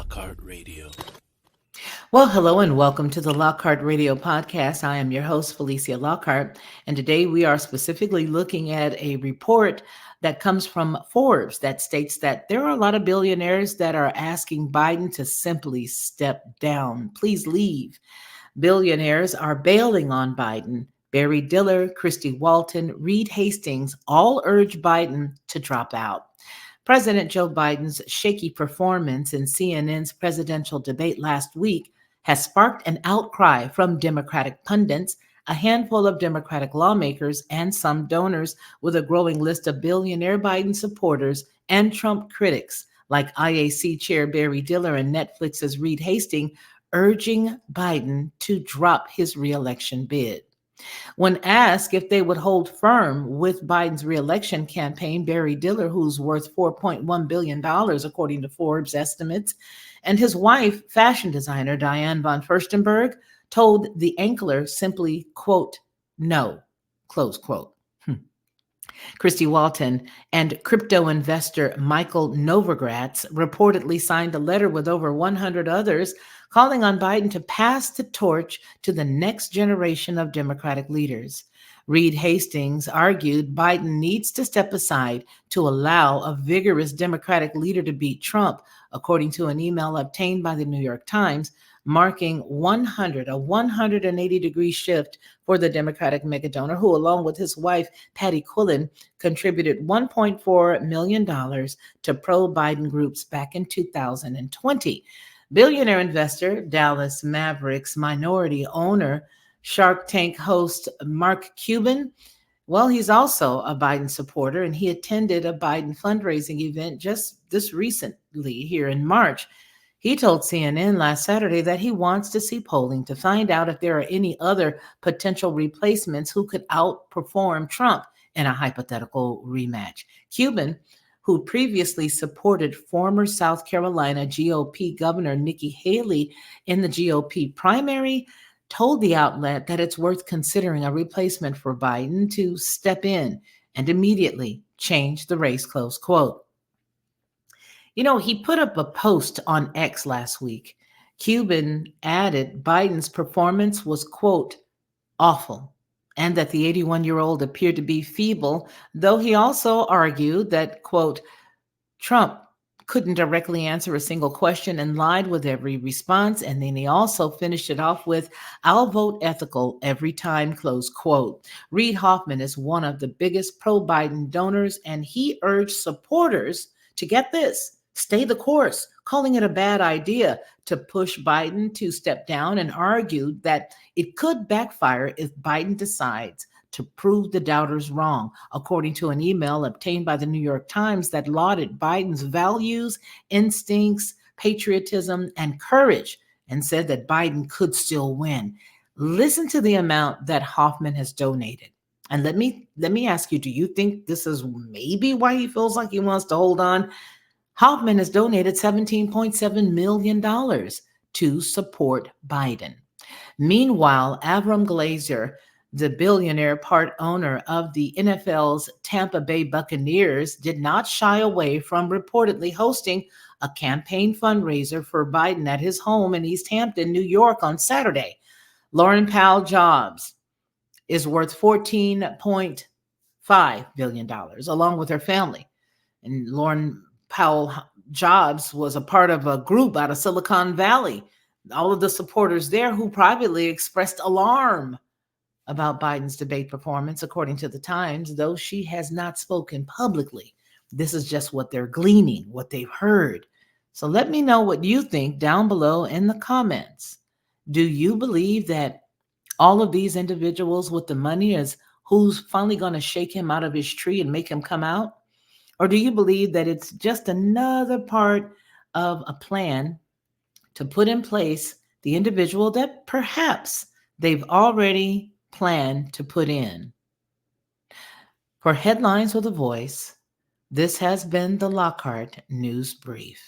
Lockhart Radio. Well, hello and welcome to the Lockhart Radio podcast. I am your host, Felicia Lockhart, and today we are specifically looking at a report that comes from Forbes that states that there are a lot of billionaires that are asking Biden to simply step down. Please leave. Billionaires are bailing on Biden. Barry Diller, Christy Walton, Reed Hastings all urge Biden to drop out. President Joe Biden's shaky performance in CNN's presidential debate last week has sparked an outcry from Democratic pundits, a handful of Democratic lawmakers, and some donors, with a growing list of billionaire Biden supporters and Trump critics like IAC Chair Barry Diller and Netflix's Reed Hastings urging Biden to drop his reelection bid. When asked if they would hold firm with Biden's reelection campaign, Barry Diller, who's worth $4.1 billion, according to Forbes estimates, and his wife, fashion designer Diane von Furstenberg, told the anchor simply, quote, no, close quote. Christy Walton and crypto investor Michael Novogratz reportedly signed a letter with over 100 others calling on Biden to pass the torch to the next generation of Democratic leaders. Reed Hastings argued Biden needs to step aside to allow a vigorous Democratic leader to beat Trump, according to an email obtained by the New York Times, marking a 180-degree shift for the Democratic megadonor, who, along with his wife, Patty Quillen, contributed $1.4 million to pro-Biden groups back in 2020. Billionaire investor, Dallas Mavericks minority owner, Shark Tank host Mark Cuban, well, he's also a Biden supporter, and he attended a Biden fundraising event just this recently here in March. He told CNN last Saturday that he wants to see polling to find out if there are any other potential replacements who could outperform Trump in a hypothetical rematch. Cuban, who previously supported former South Carolina GOP Governor Nikki Haley in the GOP primary, told the outlet that it's worth considering a replacement for Biden to step in and immediately change the race, close quote. You know, he put up a post on X last week. Cuban added Biden's performance was, quote, awful, and that the 81-year-old appeared to be feeble, though he also argued that, quote, Trump couldn't directly answer a single question and lied with every response. And then he also finished it off with, I'll vote ethical every time, close quote. Reid Hoffman is one of the biggest pro-Biden donors, and he urged supporters to get this, stay the course, calling it a bad idea to push Biden to step down, and argued that it could backfire if Biden decides to prove the doubters wrong, according to an email obtained by the New York Times that lauded Biden's values, instincts, patriotism, and courage, and said that Biden could still win. Listen to the amount that Hoffman has donated. And let me ask you, do you think this is maybe why he feels like he wants to hold on? Hoffman has donated $17.7 million to support Biden. Meanwhile, Avram Glazer, the billionaire part owner of the NFL's Tampa Bay Buccaneers, did not shy away from reportedly hosting a campaign fundraiser for Biden at his home in East Hampton, New York on Saturday. Lauren Powell Jobs is worth $14.5 billion, along with her family. And Lauren Powell Jobs was a part of a group out of Silicon Valley. All of the supporters there who privately expressed alarm about Biden's debate performance, according to the Times, though she has not spoken publicly. This is just what they're gleaning, what they've heard. So let me know what you think down below in the comments. Do you believe that all of these individuals with the money is who's finally going to shake him out of his tree and make him come out? Or do you believe that it's just another part of a plan to put in place the individual that perhaps they've already planned to put in? For Headlines with a Voice, this has been the Lockhart News Brief.